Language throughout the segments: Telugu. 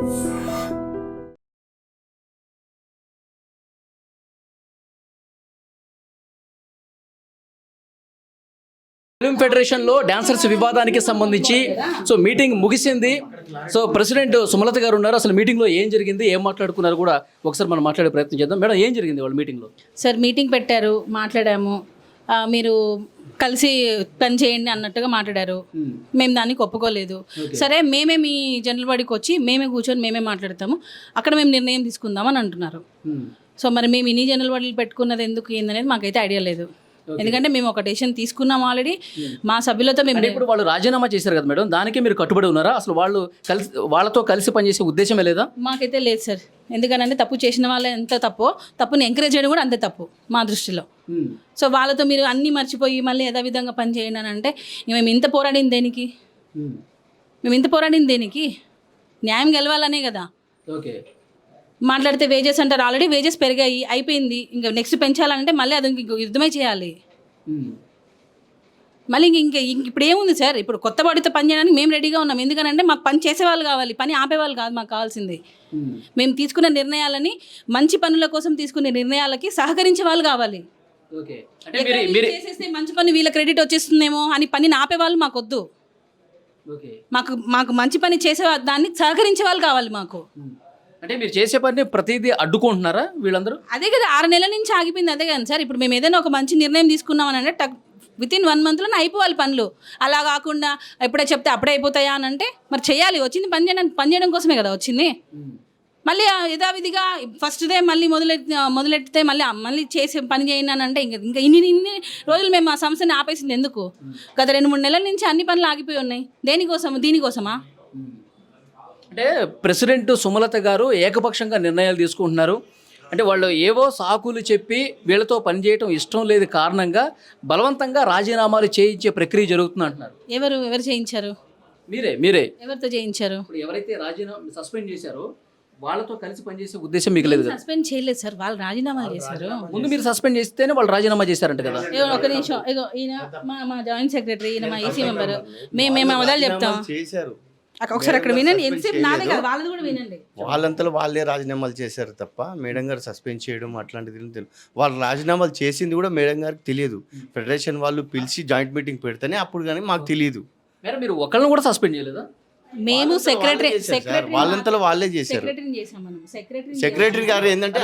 ఫిల్మ్ ఫెడరేషన్లో డాన్సర్స్ వివాదానికి సంబంధించి మీటింగ్ ముగిసింది. ప్రెసిడెంట్ సుమలత గారు ఉన్నారు. అసలు మీటింగ్లో ఏం జరిగింది, ఏం మాట్లాడుకున్నారు కూడా ఒకసారి మనం మాట్లాడే ప్రయత్నం చేద్దాం. మేడం, ఏం జరిగింది వాళ్ళ మీటింగ్లో? సార్, మీటింగ్ పెట్టారు, మాట్లాడాము. మీరు కలిసి పని చేయండి అన్నట్టుగా మాట్లాడారు. మేము దానికి ఒప్పుకోలేదు. సరే, మేమే మీ జనరల్ బాడీకి వచ్చి మేమే కూర్చొని మేమే మాట్లాడతాము, అక్కడ మేము నిర్ణయం తీసుకుందామని అంటున్నారు. మరి మేము ఇన్ని జనరల్ బాడీలు పెట్టుకున్నది ఎందుకు ఏందనేది మాకైతే ఐడియా లేదు. ఎందుకంటే మేము ఒక డెసిషన్ తీసుకున్నాం ఆల్రెడీ మా సభ్యులతో. మేము ఇప్పుడు వాళ్ళు రాజీనామా చేశారు కదా మేడం, దానికి మీరు కట్టుబడి ఉన్నారా? అసలు వాళ్ళతో కలిసి పనిచేసే ఉద్దేశమే లేదా? మాకైతే లేదు సార్. ఎందుకనంటే తప్పు చేసిన వాళ్ళే ఎంత తప్పుని ఎంకరేజ్ చేయడం కూడా అంతే తప్పు మా దృష్టిలో. వాళ్ళతో మీరు అన్నీ మర్చిపోయి మళ్ళీ యథావిధంగా పని చేయండి అని అంటే మేము ఇంత పోరాడింది దేనికి? న్యాయం గెలవాలనే కదా. ఓకే, మాట్లాడితే వేజెస్ అంటారు. ఆల్రెడీ వేజెస్ పెరిగాయి, అయిపోయింది. ఇంకా నెక్స్ట్ పెంచాలంటే మళ్ళీ అది యుద్ధమే చేయాలి. మళ్ళీ ఇప్పుడు ఏముంది సార్? ఇప్పుడు కొత్త బాడీతో పని చేయడానికి మేము రెడీగా ఉన్నాం. ఎందుకనంటే మాకు పని చేసేవాళ్ళు కావాలి, పని ఆపేవాళ్ళు కాదు మాకు కావాల్సింది. మేము తీసుకున్న నిర్ణయాలని, మంచి పనుల కోసం తీసుకునే నిర్ణయాలకి సహకరించే వాళ్ళు కావాలి. చేసేస్తే మంచి పని వీళ్ళ క్రెడిట్ వచ్చేస్తుందేమో అని పనిని ఆపేవాళ్ళు మాకు వద్దు. మాకు మంచి పని చేసే దాన్ని సహకరించే వాళ్ళు కావాలి మాకు. అంటే మీరు చేసే పని ప్రతిదీ అడ్డుకుంటున్నారా వీళ్ళందరూ? అదే కదా, 6 నెలల నుంచి ఆగిపోయింది. అదే కదా సార్. ఇప్పుడు మేము ఏదైనా ఒక మంచి నిర్ణయం తీసుకున్నామని అంటే వితిన్ 1 monthలోనే అయిపోవాలి పనులు. అలా కాకుండా ఎప్పుడే చెప్తే అప్పుడే అయిపోతాయా అని అంటే మరి చేయాలి. వచ్చింది పని చేయడం కోసమే కదా వచ్చింది. మళ్ళీ యథావిధిగా ఫస్ట్దే మళ్ళీ మొదలెట్టితే మళ్ళీ చేసి పని చేయండి అని అంటే ఇంకా ఇన్ని రోజులు మేము ఆ సంస్థని ఆపేసింది ఎందుకు? గత 2-3 నెలల నుంచి అన్ని పనులు ఆగిపోయి ఉన్నాయి. దీనికోసమా? అంటే ప్రెసిడెంట్ సుమలత గారు ఏకపక్షంగా నిర్ణయాలు తీసుకుంటున్నారు. అంటే వాళ్ళు ఏవో సాకులు చెప్పి వీళ్ళతో పనిచేయటం ఇష్టం లేదు కారణంగా బలవంతంగా రాజీనామాలు చేయించే ప్రక్రియ జరుగుతుంది అంటున్నారు. ఎవరు చేయించారు? మీరే. ఎవరితో చేయించారు? ఎవరైతే సస్పెండ్ చేశారో వాళ్ళతో కలిసి పనిచేసే ఉద్దేశం మీకు లేదు? సస్పెండ్ చేయలేదు సార్, వాళ్ళు రాజీనామా చేశారు. ముందు మీరు సస్పెండ్ చేస్తేనే వాళ్ళు రాజీనామా చేశారంట కదా. ఒక నిమిషం, ఈయన మా జాయింట్ సెక్రటరీ, ఈయన మా ఈసీ మెంబర్. మేము మొదలు చెప్తాం ఒకసారి అక్కడ వినండి. ఎంతసేపు నాదే కదా, వాళ్ళది కూడా వినండి. వాళ్ళంతలో వాళ్ళే రాజీనామాలు చేశారు తప్ప మేడం గారు సస్పెండ్ చేయడం అట్లాంటిది తెలియదు. వాళ్ళు రాజీనామాలు చేసింది కూడా మేడం గారికి తెలియదు. ఫెడరేషన్ వాళ్ళు పిలిచి జాయింట్ మీటింగ్ పెడితేనే అప్పుడు కానీ మాకు తెలియదు. మీరు ఒకళ్ళని కూడా సస్పెండ్ చేయలేదా? మేము సెక్రటరీ వాళ్ళంతలో వాళ్ళే చేశారు. సెక్రటరీ గారు ఏంటంటే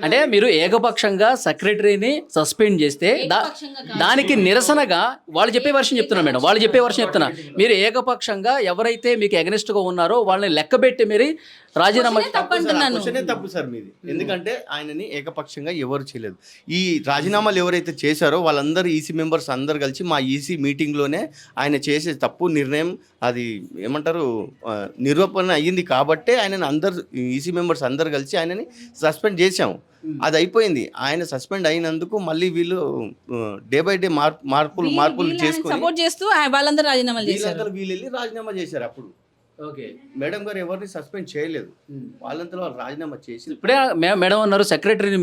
అంటే మీరు ఏకపక్షంగా సెక్రటరీని సస్పెండ్ చేస్తే దానికి నిరసనగా వాళ్ళు చెప్పే వర్షం చెప్తున్నా మేడం, వాళ్ళు చెప్పే వర్షం చెప్తున్నా. మీరు ఏకపక్షంగా ఎవరైతే మీకు ఎగనిస్ట్ గా ఉన్నారో వాళ్ళని లెక్కబెట్టి మీరు రాజీనామా తప్పు సార్ మీది. ఎందుకంటే ఆయనని ఏకపక్షంగా ఎవరు చేయలేదు. ఈ రాజీనామాలు ఎవరైతే చేశారో వాళ్ళందరూ ఈసీ మెంబర్స్ అందరు కలిసి మా ఈసీ మీటింగ్లోనే ఆయన చేసే తప్పు నిర్ణయం అది ఏమంటారు నిరూపణ అయ్యింది కాబట్టే ఆయనని అందరు ఈసీ మెంబర్స్ అందరు కలిసి ఆయనని సస్పెండ్ చేశాము. అది అయిపోయింది. ఆయన సస్పెండ్ అయినందుకు మళ్ళీ వీళ్ళు డే బై డే మార్పులు చేసుకుని సపోర్ట్ చేస్తూ వాళ్ళందరూ రాజీనామా చేశారు. వీళ్ళు వెళ్ళి రాజీనామా చేశారు. అప్పుడు ఓకే, మేడం గారు ఎవరిని సస్పెండ్ చేయలేదు, వాళ్ళంతా వాళ్ళు రాజీనామా చేసి. ఇప్పుడే మేడం అన్నారు సెక్రటరీని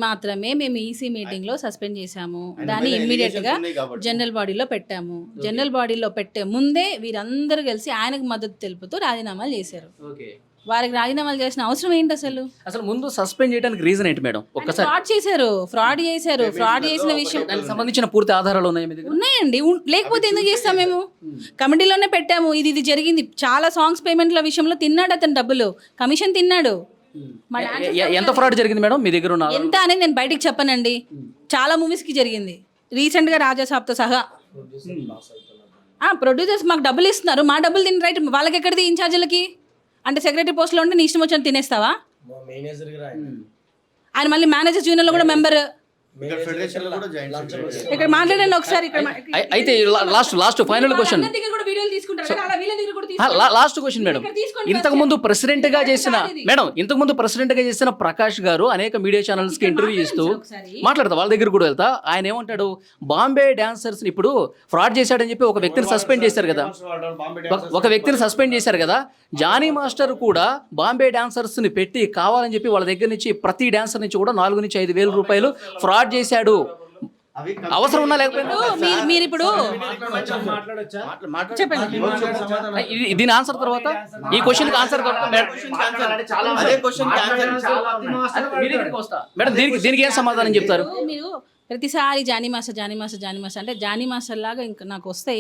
మాత్రమే మేము ఈసీ మీటింగ్ లో సస్పెండ్ చేశాము. దాన్ని ఇమ్మీడియట్ గా జనరల్ బాడీలో పెట్టాము. జనరల్ బాడీలో పెట్టే ముందే వీరందరూ కలిసి ఆయనకు మద్దతు తెలుపుతూ రాజీనామాలు చేశారు. వారికి రాజీనామాలు చేసిన అవసరం ఏంటి? అసలు ముందు సస్పెండ్ చేయడానికి రీజన్ ఏంటి మేడం? ఒక్కసారి ఫ్రాడ్ చేసిన విషయం దానికి సంబంధించిన పూర్తి ఆధారాలు ఉన్నాయండి. లేకపోతే ఎందుకు చేస్తాం? మేము కమిటీలోనే పెట్టాము. ఇది జరిగింది. చాలా సాంగ్స్ పేమెంట్ల విషయంలో తిన్నాడు అతను, డబ్బులు కమిషన్ తిన్నాడు. ఎంత ఫ్రాడ్ జరిగింది మేడం మీ దగ్గర? ఎంత అనేది నేను బయటకు చెప్పనండి. చాలా మూవీస్ కి జరిగింది. రీసెంట్ గా రాజాసాబ్తో సహా ప్రొడ్యూసర్స్ మాకు డబ్బులు ఇస్తున్నారు. మా డబ్బులు తిని రైట్ వాళ్ళకి ఎక్కడిది? ఇన్ఛార్జీలకి. అంటే సెక్రటరీ పోస్ట్లో ఉంటే నీ ఇష్టం వచ్చిన తినేస్తావా? ఆయన మళ్ళీ మేనేజర్స్ యూనియన్లో కూడా మెంబర్. ఇక్కడ మాట్లాడండి ఒకసారి. అయితే last final question, last question madam. ఇంతకు ముందు ప్రెసిడెంట్ గా చేసిన ప్రకాష్ గారు అనేక మీడియా ఛానల్స్ కి ఇంటర్వ్యూ ఇస్తూ మాట్లాడతా, వాళ్ళ దగ్గర కూడా వెళ్తా. ఆయన ఏమంటాడు, బాంబే డాన్సర్స్ ఇప్పుడు ఫ్రాడ్ చేశాడని చెప్పి ఒక వ్యక్తిని సస్పెండ్ చేశారు కదా. జానీ మాస్టర్ కూడా బాంబే డాన్సర్స్ ని పెట్టి కావాలని చెప్పి వాళ్ళ దగ్గర నుంచి ప్రతి డాన్సర్ నుంచి కూడా 4 నుంచి 5 వేల రూపాయలు ఫ్రాడ్ చేశాడు అవసరం ఉన్నా లేకపోయినా మీరు ఇప్పుడు చెప్పండి. దీని ఆన్సర్ తర్వాత ఈ క్వశ్చన్ ఆన్సర్ అదే క్వశ్చన్ మేడం దీనికి ఏం సమాధానం చెప్తారు? మీరు ప్రతిసారి జానీ మాస్టర్ అంటే జానీ మాస్టర్ లాగా ఇంకా నాకు వస్తే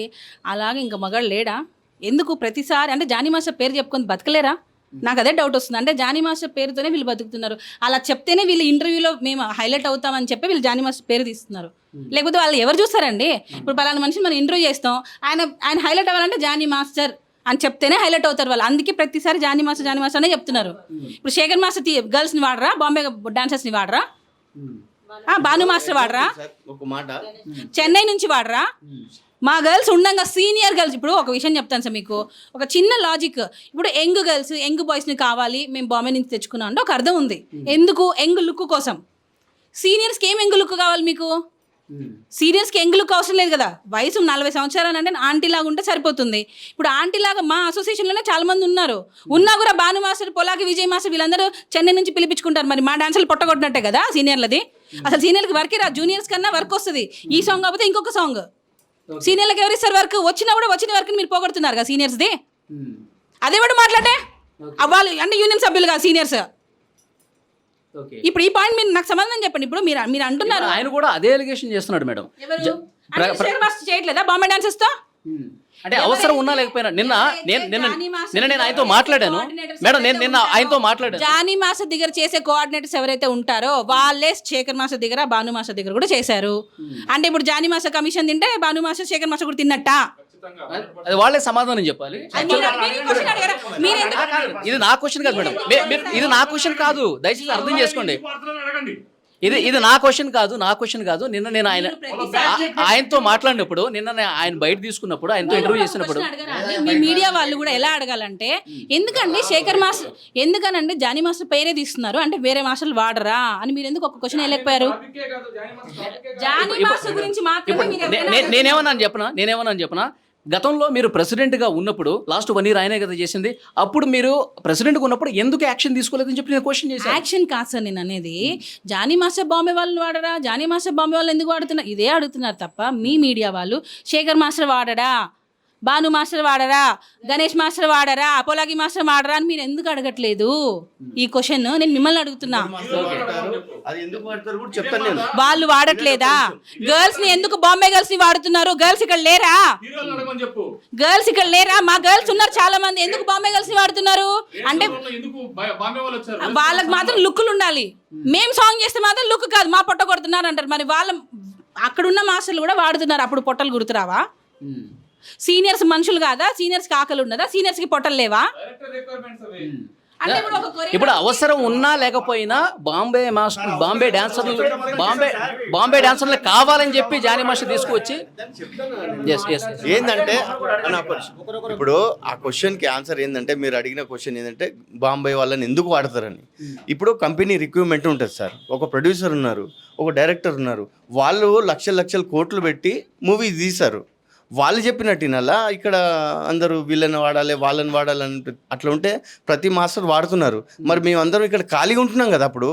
అలాగే ఇంకా మగాడు లేడా? ఎందుకు ప్రతిసారి అంటే జానీ మాస్టర్ పేరు చెప్పుకొని బతకలేరా? నాకు అదే డౌట్ వస్తుంది. అంటే జానీ మాస్టర్ పేరుతోనే వీళ్ళు బతుకుతున్నారు. అలా చెప్తేనే వీళ్ళు ఇంటర్వ్యూలో మేము హైలైట్ అవుతామని చెప్పి వీళ్ళు జానీ మాస్టర్ పేరు తీస్తున్నారు. లేకపోతే వాళ్ళు ఎవరు చూస్తారండి? ఇప్పుడు పలానా మనిషిని మనం ఇంటర్వ్యూ చేస్తాం, ఆయన హైలైట్ అవ్వాలంటే జానీ మాస్టర్ అని చెప్తేనే హైలైట్ అవుతారు వాళ్ళు. అందుకే ప్రతిసారి జానీ మాస్టర్ అనే చెప్తున్నారు. ఇప్పుడు శేఖర్ మాస్టర్ గర్ల్స్ని వాడరా? బాంబే డాన్సర్స్ని వాడరా? భాను మాస్టర్ వాడరా? ఒక మాట, చెన్నై నుంచి వాడరా? మా గర్ల్స్ ఉండంగా సీనియర్ గర్ల్స్. ఇప్పుడు ఒక విషయం చెప్తాను సార్ మీకు, ఒక చిన్న లాజిక్. ఇప్పుడు యంగ్ గర్ల్స్ యంగ్ బాయ్స్ని కావాలి మేము బాంబే నుంచి తెచ్చుకున్నాం అంటే ఒక అర్థం ఉంది. ఎందుకు? యంగ్ లుక్ కోసం. సీనియర్స్కి ఏం యంగ్ లుక్ కావాలి మీకు? సీనియర్స్కి యంగ్ లుక్ అవసరం లేదు కదా. వయసు 40 సంవత్సరాలు అంటే ఆంటీ లాగా ఉంటే సరిపోతుంది. ఇప్పుడు ఆంటీ లాగా మా అసోసియేషన్లోనే చాలా మంది ఉన్నారు. ఉన్నా కూడా భాను మాస్టర్, పొలాకి విజయ్ మాస్టర్ వీళ్ళందరూ చెన్నై నుంచి పిలిపించుకుంటారు. మరి మా డాన్సులు పొట్టగొట్టినట్టే కదా సీనియర్లది. అసలు సీనియర్కి వర్కే రా, జూనియర్స్ కన్నా వర్క్ వస్తుంది. ఈ సాంగ్ కాకపోతే ఇంకొక సాంగ్. సీనియర్లకు ఎవరు ఇస్తారు వర్క్? వచ్చినా కూడా వచ్చిన వర్క్ని మీరు పోగొడుతున్నారు కదా సీనియర్స్ది. అదే కూడా మాట్లాడే వాళ్ళు అంటే యూనియన్ సభ్యులు కాదు సీనియర్స్. ఇప్పుడు ఈ పాయింట్ మీరు నాకు సమాధానం చెప్పండి. ఇప్పుడు మీరు అంటున్నారు ఆయన కూడా అదే ఎలిగేషన్ చేస్తున్నాడు మేడం. చేయట్లేదా బాంబే డాన్సర్స్ తో? అంటే అవసరం ఉన్నా లేకపోయినా నిన్న నేను ఆయనతో మాట్లాడాను మేడం. నిన్న ఆయనతో మాట్లాడాను. జానీ మాస్టర్ దగ్గర చేసే కోఆర్డినేటర్స్ ఎవరైతే ఉంటారో వాళ్ళే శేఖర్ మాస్టర్ దగ్గర, భాను మాస్టర్ దగ్గర కూడా చేశారు. అంటే ఇప్పుడు జానీ మాస్టర్ కమిషన్ తింటే భాను మాస్టర్, శేఖర్ మాస్టర్ కూడా తిన్నట్ట? అది వాళ్ళే సమాధానం చెప్పాలి. ఇది నా క్వశ్చన్ కాదు మేడం. ఇది నా క్వశ్చన్ కాదు, దయచేసి అర్థం చేసుకోండి. ఇది నా క్వశ్చన్ కాదు. నిన్న నేను ఆయనతో మాట్లాడినప్పుడు, ఆయన బయట తీసుకున్నప్పుడు, ఆయనతో ఇంటర్వ్యూ చేసినప్పుడు మీ మీడియా వాళ్ళు కూడా ఎలా అడగాలంటే, ఎందుకండి శేఖర్ మాస్టర్, ఎందుకనండి జానీ మాస్టర్ పేరే తీస్తున్నారు అంటే వేరే మాస్టర్లు వాడరా అని మీరు ఎందుకు ఒక క్వశ్చన్ వెళ్ళిపోయారు? జానీ మాస్టర్ గురించి మాత్రమే నేనేమన్నాను చెప్పనా? గతంలో మీరు ప్రెసిడెంట్గా ఉన్నప్పుడు లాస్ట్ 1 year ఆయనే కదా చేసింది. అప్పుడు మీరు ప్రెసిడెంట్గా ఉన్నప్పుడు ఎందుకు యాక్షన్ తీసుకోలేదని చెప్పి నేను క్వశ్చన్ చేశాను. యాక్షన్ కాదు సార్ నేను అనేది. జానీ మాస్టర్ బాంబే వాళ్ళు వాడరా, జానీ మాస్టర్ బాంబే వాళ్ళు ఎందుకు వాడుతున్నారు ఇదే అడుగుతున్నారు తప్ప మీ మీడియా వాళ్ళు శేఖర్ మాస్టర్ వాడరా, భాను మాస్టర్ వాడరా, గణేష్ మాస్టర్ వాడరా, పొలాగి మాస్టర్ వాడరా అని మీరు ఎందుకు అడగట్లేదు? ఈ క్వశ్చన్ నేను మిమ్మల్ని అడుగుతున్నా. వాళ్ళు వాడట్లేదా? గర్ల్స్ ని ఎందుకు బాంబే గర్ల్స్ ని వాడుతున్నారు? గర్ల్స్ ఇక్కడ లేరా? మా గర్ల్స్ ఉన్నారు చాలా మంది. ఎందుకు బాంబే గర్ల్స్ ని వాడుతున్నారు అంటే వాళ్ళకి మాత్రం లుక్కులు ఉండాలి. మేము సాంగ్ చేస్తే మాత్రం లుక్ కాదు, మా పొట్ట కొడుతున్నారు అంటారు. మరి వాళ్ళ అక్కడున్న మాస్టర్లు కూడా వాడుతున్నారు. అప్పుడు పొట్టలు గుర్తురావా? సీనియర్స్ మనుషులు కాదా? సీనియర్స్కి ఆకలి ఉన్నదా? సీనియర్స్కి పొట్టలు లేవా? ఇప్పుడు అవసరం ఉన్నా లేకపోయినా బాంబే డాన్సర్లు కావాలని చెప్పి జానీ మాస్టర్ తీసుకువచ్చి ఏంటంటే ఇప్పుడు ఆ క్వశ్చన్ కి ఆన్సర్ ఏంటంటే, మీరు అడిగిన క్వశ్చన్ ఏంటంటే బాంబే వాళ్ళని ఎందుకు వాడతారని. ఇప్పుడు కంపెనీ రిక్రూట్మెంట్ ఉంటుంది సార్. ఒక ప్రొడ్యూసర్ ఉన్నారు, ఒక డైరెక్టర్ ఉన్నారు. వాళ్ళు లక్షల కోట్లు పెట్టి మూవీ తీశారు. వాళ్ళు చెప్పినట్టునల్లా ఇక్కడ అందరూ వీళ్ళని వాడాలి వాళ్ళని వాడాలని అట్లా ఉంటే ప్రతి మాస్టర్ వాడుతున్నారు. మరి మేమందరం ఇక్కడ ఖాళీగా ఉంటున్నాం కదా. అప్పుడు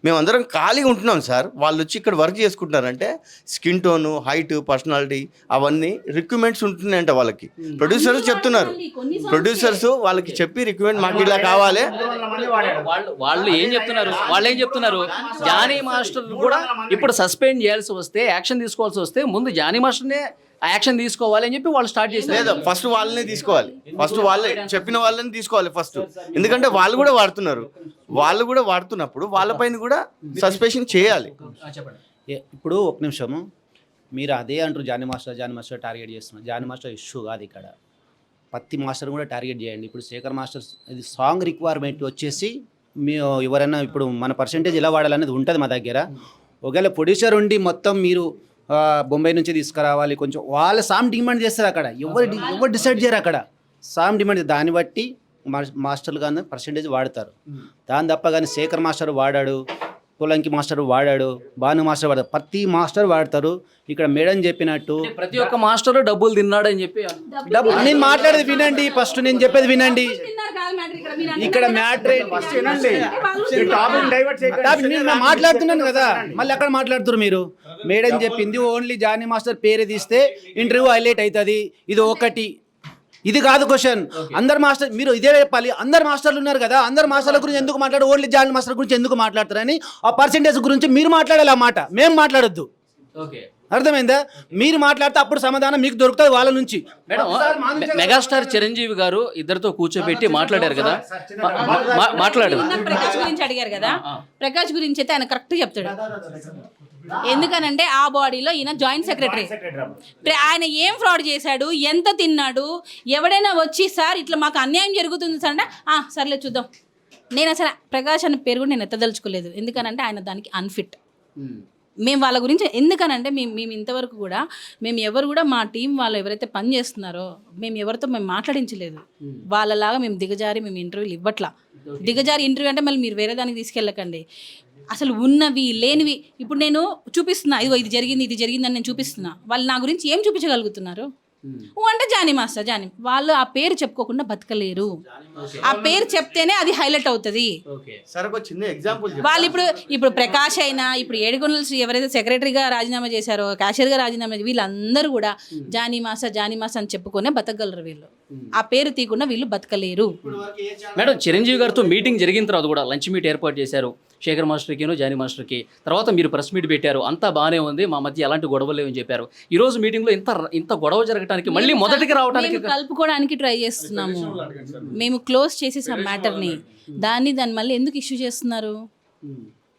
మేమందరం ఖాళీగా ఉంటున్నాం సార్. వాళ్ళు వచ్చి ఇక్కడ వర్క్ చేసుకుంటున్నారంటే స్కిన్ టోను, హైట్, పర్సనాలిటీ అవన్నీ రిక్రూట్మెంట్స్ ఉంటున్నాయంట వాళ్ళకి. ప్రొడ్యూసర్స్ చెప్తున్నారు, ప్రొడ్యూసర్స్ వాళ్ళకి చెప్పి రిక్రూట్మెంట్ మాకు ఇలా కావాలి. వాళ్ళు ఏం చెప్తున్నారు? జానీ మాస్టర్ కూడా ఇప్పుడు సస్పెండ్ చేయాల్సి వస్తే, యాక్షన్ తీసుకోవాల్సి వస్తే ముందు జానీ మాస్టర్నే యాక్షన్ తీసుకోవాలి అని చెప్పి వాళ్ళు స్టార్ట్ చేశారు. లేదా ఫస్ట్ వాళ్ళనే తీసుకోవాలి, ఫస్ట్ వాళ్ళే చెప్పిన వాళ్ళని తీసుకోవాలి ఫస్ట్. ఎందుకంటే వాళ్ళు కూడా వాడుతున్నప్పుడు వాళ్ళపైన కూడా సస్పెన్షన్ చేయాలి. ఇప్పుడు ఒక నిమిషము, మీరు అదే అంటారు జానీ మాస్టర్ టార్గెట్ చేస్తున్నారు. జానీ మాస్టర్ ఇష్యూ కాదు ఇక్కడ, ప్రతి మాస్టర్ కూడా టార్గెట్ చేయండి. ఇప్పుడు శేఖర్ మాస్టర్ ఇది సాంగ్ రిక్వైర్మెంట్ వచ్చేసి మీ ఎవరైనా ఇప్పుడు మన పర్సంటేజ్ ఎలా వాడాలనేది ఉంటుంది మా దగ్గర. ఒకవేళ ప్రొడ్యూసర్ ఉండి మొత్తం మీరు బొంబాయి నుంచి తీసుకురావాలి కొంచెం, వాళ్ళ సాంగ్ డిమాండ్ చేస్తారు. అక్కడ ఎవరు డిసైడ్ చేయరు. అక్కడ సాంగ్ డిమాండ్, దాన్ని బట్టి మాస్టర్లు కానీ పర్సంటేజ్ వాడతారు. దాని తప్ప కానీ శేఖర్ మాస్టర్ వాడాడు, పొలంకి మాస్టర్ వాడాడు, భాను మాస్టర్ వాడాడు, ప్రతి మాస్టర్ వాడతారు. ఇక్కడ మేడం చెప్పినట్టు ప్రతి ఒక్క మాస్టర్ డబ్బులు తిన్నాడని చెప్పి నేను మాట్లాడేది వినండి. ఫస్ట్ నేను చెప్పేది వినండి. ఇక్కడ మ్యాటర్ మాట్లాడుతున్నాను కదా, మళ్ళీ అక్కడ మాట్లాడుతున్నారు మీరు. మేడం చెప్పింది ఓన్లీ జానీ మాస్టర్ పేరు తీస్తే ఇంటర్వ్యూ హైలైట్ అవుతుంది. ఇది ఒకటి. ఇది కాదు క్వశ్చన్. అందరు మాస్టర్ మీరు ఇదే చెప్పాలి. అందరు మాస్టర్లు ఉన్నారు కదా, అందరు మాస్టర్ల గురించి ఎందుకు మాట్లాడు, ఓన్లీ జానీ మాస్టర్ గురించి ఎందుకు మాట్లాడతారని ఆ పర్సెంటేజ్ గురించి మీరు మాట్లాడాలి. ఆ మాట మేము మాట్లాడొద్దు. ఓకే అర్థమైందా? మీరు మాట్లాడితే అప్పుడు సమాధానం మీకు దొరుకుతుంది వాళ్ళ నుంచి. మేడం మెగాస్టార్ చిరంజీవి గారు ఇద్దరితో కూర్చోబెట్టి మాట్లాడారు కదా, మాట్లాడు. ప్రకాష్ గురించి అడిగారు కదా, ప్రకాష్ గురించి అయితే ఆయన కరెక్ట్ చెప్తాడు. ఎందుకనంటే ఆ బాడీలో ఈయన జాయింట్ సెక్రటరీ. ఆయన ఏం ఫ్రాడ్ చేశాడు, ఎంత తిన్నాడు, ఎవడైనా వచ్చి సార్ ఇట్లా మాకు అన్యాయం జరుగుతుంది సార్ అంటే సర్లే చూద్దాం. నేను అసలు ప్రకాష్ అనే పేరు కూడా నేను ఎత్తదలుచుకోలేదు. ఎందుకనంటే ఆయన దానికి అన్ఫిట్. మేము వాళ్ళ గురించి ఎందుకనంటే మేము ఇంతవరకు కూడా మేము ఎవరు కూడా మా టీం వాళ్ళు ఎవరైతే పని చేస్తున్నారో మేము ఎవరితో మేము మాట్లాడించలేదు. వాళ్ళలాగా మేము దిగజారి మేము ఇంటర్వ్యూలు ఇవ్వట్లా. దిగజారి ఇంటర్వ్యూ అంటే మళ్ళీ మీరు వేరే దానికి తీసుకెళ్ళకండి. అసలు ఉన్నవి లేనివి ఇప్పుడు నేను చూపిస్తున్నా, ఇదిగో ఇది జరిగింది అని నేను చూపిస్తున్నా. వాళ్ళు నా గురించి ఏం చూపించగలుగుతున్నారు అంటే జానీ మాస్టర్ జానీ. వాళ్ళు ఆ పేరు చెప్పుకోకుండా బతకలేరు. ఆ పేరు చెప్తేనే అది హైలైట్ అవుతుంది. చిన్న ఎగ్జాంపుల్ వాళ్ళు ఇప్పుడు ప్రకాష్ అయినా, ఇప్పుడు ఏడుకొండల శ్రీ ఎవరైతే సెక్రటరీగా రాజీనామా చేశారో, క్యాషియర్గా రాజీనామా వీళ్ళందరూ కూడా జానీ మాస్టర్ అని చెప్పుకునే బతకగలరు. వీళ్ళు ఆ పేరు తీయకుండా వీళ్ళు బతకలేరు. మేడం చిరంజీవి గారితో మీటింగ్ జరిగిన తర్వాత కూడా లంచ్ మీట్ ఏర్పాటు చేశారు శేఖర్ మాస్టర్కిను జానీ మాస్టర్కి. తర్వాత మీరు ప్రెస్ మీట్ పెట్టారు, అంతా బాగానే ఉంది, మా మధ్య ఎలాంటి గొడవలు లేవని చెప్పారు. ఈ రోజు మీటింగ్లో ఇంత గొడవ జరగడానికి మళ్ళీ మొదటికి రావడానికి కలుపుకోవడానికి ట్రై చేస్తున్నాము. మేము క్లోజ్ చేసేసాం మ్యాటర్ని. దాన్ని మళ్ళీ ఎందుకు ఇష్యూ చేస్తున్నారు,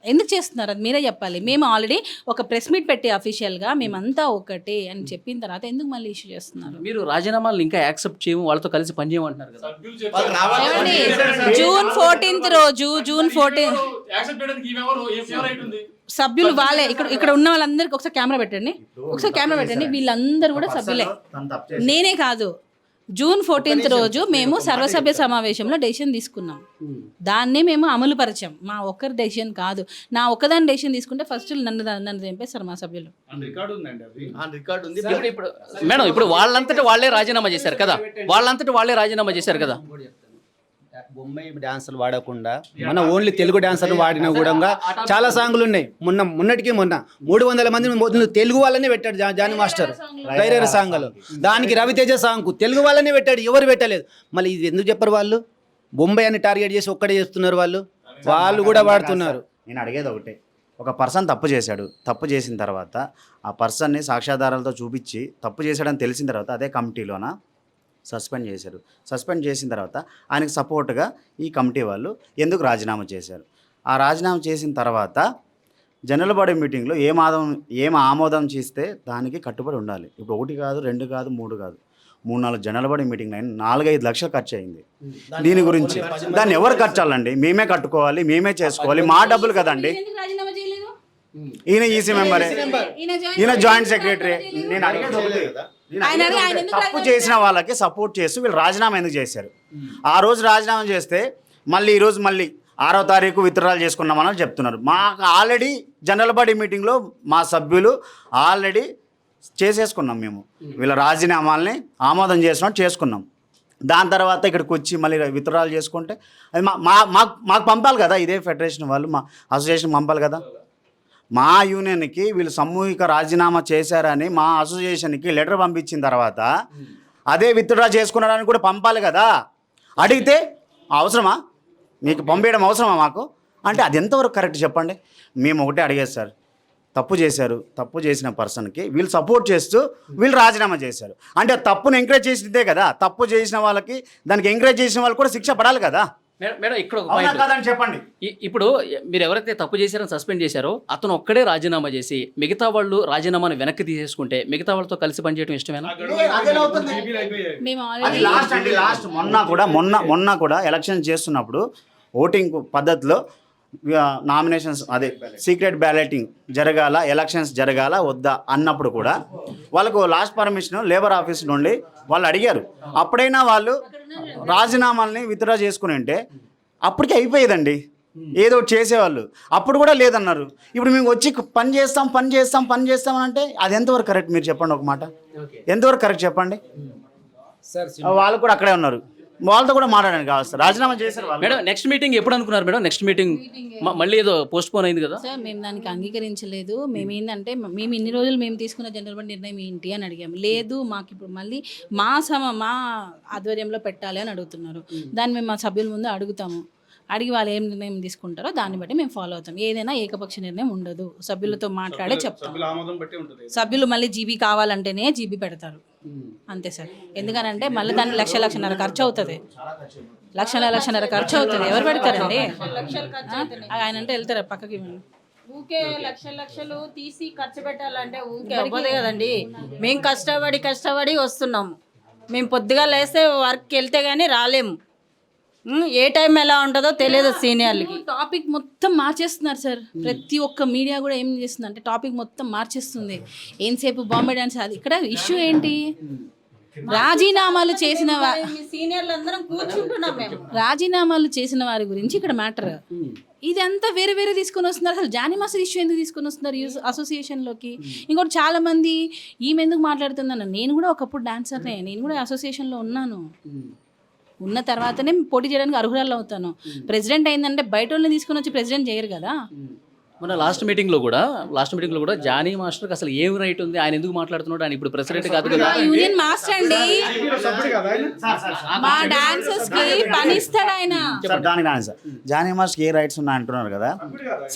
ఎందుకు చేస్తున్నారు అది మీరే చెప్పాలి. మేము ఆల్రెడీ ఒక ప్రెస్ మీట్ పెట్టి అఫీషియల్గా మేమంతా ఒకటే అని చెప్పిన తర్వాత ఎందుకు మళ్ళీ ఇష్యూ చేస్తున్నారు? మీరు రాజీనామాలు ఇంకా యాక్సెప్ట్ చేయము, వాళ్ళతో కలిసి పనిచేయమంటున్నారు కదా. జూన్ 14 రోజు సభ్యులు వాళ్ళే. ఇక్కడ ఉన్న వాళ్ళందరికీ ఒకసారి కెమెరా పెట్టండి. వీళ్ళందరూ కూడా సభ్యులే, నేనే కాదు. జూన్ 14 రోజు మేము సర్వసభ్య సమావేశంలో డెసిషన్ తీసుకున్నాం. దాన్నే మేము అమలు పరిచాం. మా ఒక్కరి డెసిషన్ కాదు. నా ఒక్కదాని డెసిషన్ తీసుకుంటే ఫస్ట్ నన్ను చంపేస్తారు మా సభ్యులు. మేడం ఇప్పుడు వాళ్ళంతటి వాళ్ళే రాజీనామా చేశారు కదా. బొంబాయి డాన్సర్లు వాడకుండా మన ఓన్లీ తెలుగు డాన్సర్లు వాడినా కూడా చాలా సాంగులు ఉన్నాయి. మొన్నటికి 300 మంది తెలుగు వాళ్ళనే పెట్టాడు జానీ మాస్టర్ రైరర్ సాంగ్లు. దానికి రవితేజ సాంగ్ తెలుగు వాళ్ళనే పెట్టాడు, ఎవరు పెట్టలేదు. మళ్ళీ ఇది ఎందుకు చెప్పరు? వాళ్ళు బొంబాయి అని టార్గెట్ చేసి ఒక్కడే చేస్తున్నారు. వాళ్ళు కూడా వాడుతున్నారు. నేను అడిగేది ఒకటే, ఒక పర్సన్ తప్పు చేశాడు. తప్పు చేసిన తర్వాత ఆ పర్సన్ని సాక్ష్యాధారాలతో చూపించి తప్పు చేశాడని తెలిసిన తర్వాత అదే కమిటీలోన సస్పెండ్ చేశారు. సస్పెండ్ చేసిన తర్వాత ఆయనకు సపోర్ట్గా ఈ కమిటీ వాళ్ళు ఎందుకు రాజీనామా చేశారు. ఆ రాజీనామా చేసిన తర్వాత జనరల్ బాడీ మీటింగ్లో ఏం ఆమోదం చేస్తే దానికి కట్టుబడి ఉండాలి. ఇప్పుడు 1 కాదు, 2 కాదు, 3 కాదు, 3-4 జనరల్ బాడీ మీటింగ్ అయిన 4-5 లక్షలు ఖర్చు అయింది. దీని గురించి దాన్ని ఎవరు ఖర్చాలండి? మేమే కట్టుకోవాలి, మేమే చేసుకోవాలి, మా డబ్బులు కదండి. ఈయన ఈసీ మెంబరే, ఈయన జాయింట్ సెక్రటరీ. నేను అడిగేది తప్పు చేసిన వాళ్ళకి సపోర్ట్ చేస్తూ వీళ్ళు రాజీనామా ఎందుకు చేశారు? ఆ రోజు రాజీనామా చేస్తే మళ్ళీ ఈరోజు మళ్ళీ 6వ తారీఖు విత్డ్రాల్ చేసుకున్నామని చెప్తున్నారు. మాకు ఆల్రెడీ జనరల్ బాడీ మీటింగ్లో మా సభ్యులు ఆల్రెడీ చేసేసుకున్నాం. మేము వీళ్ళ రాజీనామాల్ని ఆమోదం చేసుకున్నాం. దాని తర్వాత ఇక్కడికి వచ్చి మళ్ళీ విత్డ్రాల్ చేసుకుంటే అది మాకు పంపాలి కదా. ఇదే ఫెడరేషన్ వాళ్ళు మా అసోసియేషన్ పంపాలి కదా. మా యూనియన్కి వీళ్ళు సామూహిక రాజీనామా చేశారని మా అసోసియేషన్కి లెటర్ పంపించిన తర్వాత అదే విత్డ్రా చేసుకున్నారని కూడా పంపాలి కదా. అడిగితే అవసరమా? మీకు పంపించడం అవసరమా మాకు అంటే అది ఎంతవరకు కరెక్ట్ చెప్పండి. మేము ఒకటే అడిగేది సార్, తప్పు చేశారు, తప్పు చేసిన పర్సన్కి వీళ్ళు సపోర్ట్ చేస్తూ వీళ్ళు రాజీనామా చేశారు అంటే తప్పును ఎంకరేజ్ చేసిదే కదా. తప్పు చేసిన వాళ్ళకి దానికి ఎంకరేజ్ చేసిన వాళ్ళు కూడా శిక్ష పడాలి కదా. మేడం ఇక్కడ ఒక పాయింట్ చెప్పండి. ఇప్పుడు మీరు ఎవరైతే తప్పు చేశారని సస్పెండ్ చేశారో అతను ఒక్కడే రాజీనామా చేసి మిగతా వాళ్ళు రాజీనామాను వెనక్కి తీసేసుకుంటే మిగతా వాళ్ళతో కలిసి పనిచేయడం ఇష్టమేనా? మొన్న కూడా ఎలక్షన్ చేస్తున్నప్పుడు ఓటింగ్ పద్ధతిలో నామినేషన్స్ అదే సీక్రెట్ బ్యాలెటింగ్ జరగాల, ఎలక్షన్స్ జరగాల వద్దా అన్నప్పుడు కూడా వాళ్ళకు లాస్ట్ పర్మిషన్ లేబర్ ఆఫీస్ నుండి వాళ్ళు అడిగారు. అప్పుడైనా వాళ్ళు రాజీనామాల్ని విత్డ్రా చేసుకుని ఉంటే అప్పటికి అయిపోయేదండి, ఏదో చేసేవాళ్ళు. అప్పుడు కూడా లేదన్నారు. ఇప్పుడు మేము వచ్చి పని చేస్తాం అని అంటే అది ఎంతవరకు కరెక్ట్? మీరు చెప్పండి ఒక మాట, ఎంతవరకు కరెక్ట్ చెప్పండి. వాళ్ళు కూడా అక్కడే ఉన్నారు. వాళ్ళతో కూడా మాట్లాడడానికి కావాలి సార్. రాజీనామా చేశారు వాళ్ళు. మేడం నెక్స్ట్ మీటింగ్ ఎప్పుడు అనుకున్నారు మేడం? నెక్స్ట్ మీటింగ్ మళ్ళీ ఏదో పోస్ట్ పోన్ అయింది కదా. సార్ మేము దానికి అంగీకరించలేదు. మేము ఏంటంటే మేము ఇన్ని రోజులు మేము తీసుకున్న జనరల్ నిర్ణయం ఏంటి అని అడిగాము. లేదు మాకు ఇప్పుడు మళ్ళీ మా ఆధ్వర్యంలో పెట్టాలి అని అడుగుతున్నారు. దాన్ని మేము మా సభ్యుల ముందు అడుగుతాము. అడిగి వాళ్ళు ఏం నిర్ణయం తీసుకుంటారో దాన్ని బట్టి మేము ఫాలో అవుతాం. ఏదైనా ఏకపక్ష నిర్ణయం ఉండదు. సభ్యులతో మాట్లాడే చెప్తాం. సభ్యులు మళ్ళీ జీబీ కావాలంటేనే జీబీ పెడతారు అంతే సార్. ఎందుకనంటే మళ్ళీ దాన్ని లక్షన్నర ఖర్చు అవుతుంది. లక్షన్నర ఖర్చు అవుతుంది. ఎవరు పెడతారండి? ఆయన అంటే వెళ్తారా పక్కకి? ఊకే లక్షలు తీసి ఖర్చు పెట్టాలంటే ఊకే అవ్వదు కదండి. మేము కష్టపడి వస్తున్నాము. మేము పొద్దుగా లేస్తే వర్క్కి వెళ్తే కానీ రాలేము. ఏ టైం ఎలా ఉంటుందో తెలియదు సీనియర్లకి. టాపిక్ మొత్తం మార్చేస్తున్నారు సార్. ప్రతి ఒక్క మీడియా కూడా ఏం చేస్తుంది అంటే టాపిక్ మొత్తం మార్చేస్తుంది. ఏంసేపు బాంబే డాన్స్. అది ఇక్కడ ఇష్యూ ఏంటి? రాజీనామాలు చేసిన సీనియర్లు అందరం కూర్చుంటున్నాం మేము. రాజీనామాలు చేసిన వారి గురించి ఇక్కడ మ్యాటర్. ఇది అంతా వేరే తీసుకొని వస్తున్నారు. అసలు జానీ మాస్టర్ ఇష్యూ ఎందుకు తీసుకొని వస్తున్నారు అసోసియేషన్లోకి? ఇంకోటి చాలా మంది ఈమె ఎందుకు మాట్లాడుతుందన్న. నేను కూడా ఒకప్పుడు డాన్సర్నే. నేను కూడా అసోసియేషన్లో ఉన్నాను. ఉన్న తర్వాతనే పోటీ చేయడానికి అర్హురాలు అవుతాను. ప్రెసిడెంట్ అయిందంటే బయట వాళ్ళని తీసుకొని వచ్చి ప్రెసిడెంట్ చేయరు కదా. మన లాస్ట్ మీటింగ్లో కూడా జానీ మాస్టర్కి అసలు ఏం రైట్ ఉంది? ఆయన ఎందుకు మాట్లాడుతున్నాడు? ఆయన ఇప్పుడు ప్రెసిడెంట్ కాదు కదా. యూనియన్ మాస్టర్ అండి. మా డాన్సర్స్ కి పని ఇస్తాడు ఆయన. సార్ దానికి రాని సార్, జానీ మాస్టర్కి ఏ రైట్స్ ఉన్నాయి అంటున్నారు కదా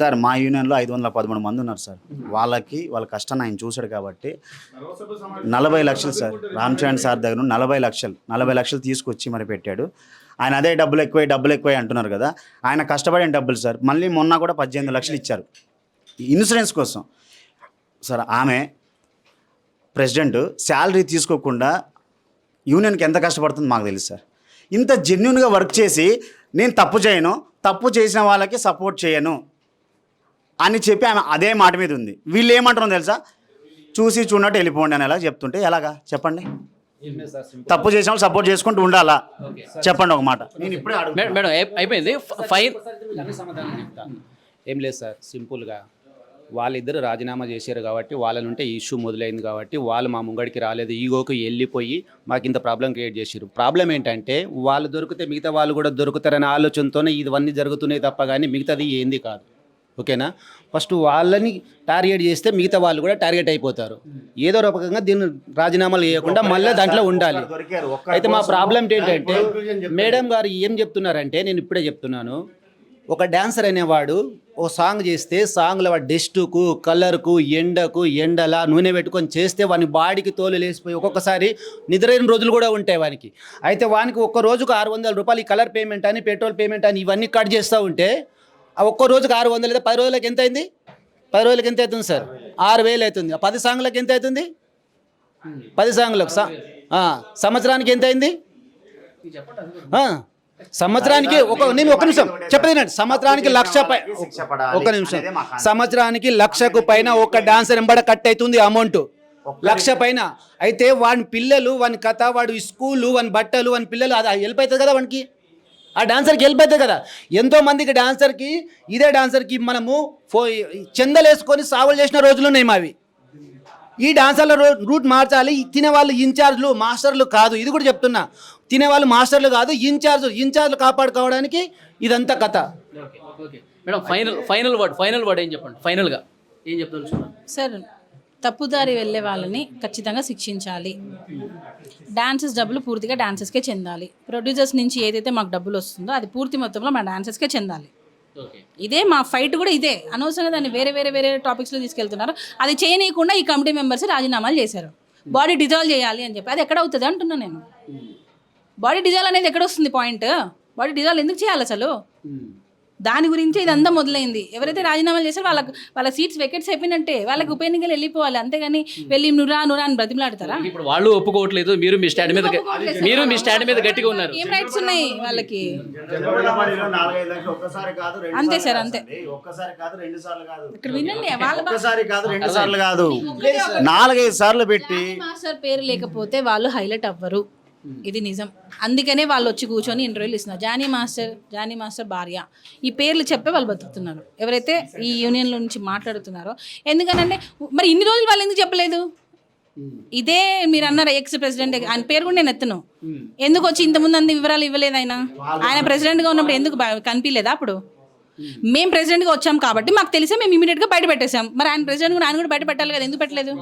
సార్. మా యూనియన్లో 513 మంది ఉన్నారు సార్. వాళ్ళ కష్టాన్ని ఆయన చూశాడు కాబట్టి 40 లక్షలు సార్ రామ్ చరణ్ సార్ దగ్గర 40 లక్షలు తీసుకొచ్చి మరి పెట్టాడు. ఆయన అదే డబ్బులు ఎక్కువ అంటున్నారు కదా. ఆయన కష్టపడిన డబ్బులు సార్. మళ్ళీ మొన్న కూడా 18 లక్షలు ఇచ్చారు ఇన్సూరెన్స్ కోసం సార్. ఆమె ప్రెసిడెంట్ శాలరీ తీసుకోకుండా యూనియన్కి ఎంత కష్టపడుతుందో మాకు తెలుసు సార్. ఇంత జెన్యున్గా వర్క్ చేసి నేను తప్పు చేసిన వాళ్ళకి సపోర్ట్ చేయను అని చెప్పి ఆమె అదే మాట మీద ఉంది. వీళ్ళు ఏమంటారో తెలుసా? చూసి చూడనట్టు వెళ్ళిపోండి అని ఎలా చెప్తుంటే ఎలాగా చెప్పండి? తప్పు చేసిన వాళ్ళు సపోర్ట్ చేసుకుంటూ ఉండాలా? చెప్పండి ఒక మాట. నేను ఇప్పుడే మేడం అయిపోయింది. ఫైన్ ఏం లేదు సార్, సింపుల్గా వాళ్ళిద్దరు రాజీనామా చేశారు కాబట్టి వాళ్ళ నుంటే ఇష్యూ మొదలైంది కాబట్టి వాళ్ళు మా ముంగడికి రాలేదు. ఈగోకి వెళ్ళిపోయి మాకు ఇంత ప్రాబ్లం క్రియేట్ చేశారు. ప్రాబ్లం ఏంటంటే వాళ్ళు దొరికితే మిగతా వాళ్ళు కూడా దొరుకుతారనే ఆలోచనతోనే ఇవన్నీ జరుగుతున్నాయి తప్ప కానీ మిగతాది ఏంది కాదు. ఓకేనా? ఫస్ట్ వాళ్ళని టార్గెట్ చేస్తే మిగతా వాళ్ళు కూడా టార్గెట్ అయిపోతారు. ఏదో రకంగా దీన్ని రాజీనామాలు చేయకుండా మళ్ళీ దాంట్లో ఉండాలి. అయితే మా ప్రాబ్లం ఏంటంటే మేడం గారు ఏం చెప్తున్నారంటే, నేను ఇప్పుడే చెప్తున్నాను, ఒక డాన్సర్ అనేవాడు ఓ సాంగ్ చేస్తే సాంగ్లో వాడి డస్టుకు కలర్కు ఎండలా నూనె పెట్టుకొని చేస్తే వాని బాడీకి తోలు లేసిపోయి ఒక్కొక్కసారి నిద్రైన రోజులు కూడా ఉంటాయి వానికి. అయితే వానికి ఒక్క రోజుకు 600 రూపాయలు ఈ కలర్ పేమెంట్ అని పెట్రోల్ పేమెంట్ అని ఇవన్నీ కట్ చేస్తూ ఉంటే ఆ ఒక్క రోజుకు 600 అయితే 10 రోజులకి ఎంత అయింది? 10 రోజులకి ఎంత అవుతుంది సార్? 6,000 అవుతుంది. 10 సాంగ్లకు ఎంత అవుతుంది? 10 సాంగ్లకు సంవత్సరానికి ఎంత అయింది? సంవత్సరానికి నేను ఒక నిమిషం చెప్పలేనండి. సంవత్సరానికి 1,00,000 సంవత్సరానికి 1,00,000కు పైన ఒక డాన్సర్ ఎంబడ కట్ అవుతుంది అమౌంట్. 1,00,000 పైన. అయితే వాని పిల్లలు, వాని కథ, వాడు స్కూలు, వాని బట్టలు, వాని పిల్లలు అది హెల్ప్ అవుతుంది కదా వానికి. ఆ డాన్సర్కి హెల్ప్ అవుతుంది కదా. ఎంతోమందికి డాన్సర్కి ఇదే డాన్సర్కి మనము చెందలేసుకొని సాగులు చేసిన రోజులు ఉన్నాయి మావి. ఈ డాన్సర్ల రూట్ మార్చాలి. తినేవాళ్ళు ఇన్ఛార్జ్లు మాస్టర్లు కాదు. ఇది కూడా చెప్తున్నా, తినేవాళ్ళు మాస్టర్లు కాదు, ఇన్ఛార్జ్లు కాపాడుకోవడానికి ఇదంతా కథ. మేడం ఫైనల్ వర్డ్ ఏం చెప్పండి? ఫైనల్గా ఏం చెప్తాను సార్? తప్పుదారి వెళ్ళే వాళ్ళని ఖచ్చితంగా శిక్షించాలి. డాన్సర్స్ డబ్బులు పూర్తిగా డాన్సర్స్కే చెందాలి. ప్రొడ్యూసర్స్ నుంచి ఏదైతే మాకు డబ్బులు వస్తుందో అది పూర్తి మొత్తంలో మా డాన్సర్స్కే చెందాలి. ఇదే మా ఫైట్ కూడా ఇదే. అనవసరంగా దాన్ని వేరే టాపిక్స్లో తీసుకెళ్తున్నారు. అది చేయనీయకుండా ఈ కమిటీ మెంబర్స్ రాజీనామాలు చేశారు. బాడీ డిజాల్వ్ చేయాలి అని చెప్పి. అది ఎక్కడ అవుతుంది అంటున్నా నేను. బాడీ డిజాల్వ్ అనేది ఎక్కడ వస్తుంది పాయింట్? బాడీ డిజాల్వ్ ఎందుకు చేయాలి అసలు? దాని గురించి ఇదంతా మొదలైంది. ఎవరైతే రాజీనామాలు చేశారో వాళ్ళ సీట్స్ వెకెట్స్ అయిపోయినట్టే. వాళ్ళకి ఉప ఎన్నికలు వెళ్ళిపోవాలి. అంతేగాని వెళ్ళి నురా అని బ్రతిమలాడతారా? ఇప్పుడు వాళ్ళు ఒప్పుకోవట్లేదు. మీరు మీ స్టాండ్ మీద గట్టిగా ఉన్నారు. ఏం రైట్స్ ఉన్నాయి వాళ్ళకి? అంతే సార్, అంతే. ఇక్కడ వినండి, కాదు 4-5 సార్లు పెట్టి మాస్టర్ పేరు లేకపోతే వాళ్ళు హైలైట్ అవ్వరు. ఇది నిజం. అందుకనే వాళ్ళు వచ్చి కూర్చొని ఇంటర్వ్యూలు ఇస్తున్నారు. జానీ మాస్టర్ భార్య ఈ పేర్లు చెప్పే వాళ్ళు బతుకుతున్నారు. ఎవరైతే ఈ యూనియన్లో నుంచి మాట్లాడుతున్నారో. ఎందుకనంటే మరి ఇన్ని రోజులు వాళ్ళు ఎందుకు చెప్పలేదు? ఇదే మీరు అన్నారు ఎక్స్ ప్రెసిడెంట్, ఆయన పేరు కూడా నేను ఎత్తును. ఎందుకు వచ్చి ఇంతకుముందు అంత వివరాలు ఇవ్వలేదు ఆయన ప్రెసిడెంట్గా ఉన్నప్పుడు ఎందుకు కనిపించలేదా అప్పుడు? మేము ప్రెసిడెంట్గా వచ్చాం కాబట్టి మాకు తెలిసే మేము ఇమీడియట్గా బయట పెట్టేసాం. మరి ఆయన ప్రెసిడెంట్ కూడా ఆయన కూడా బయట పెట్టాలి కదా, ఎందుకు పెట్టలేదు?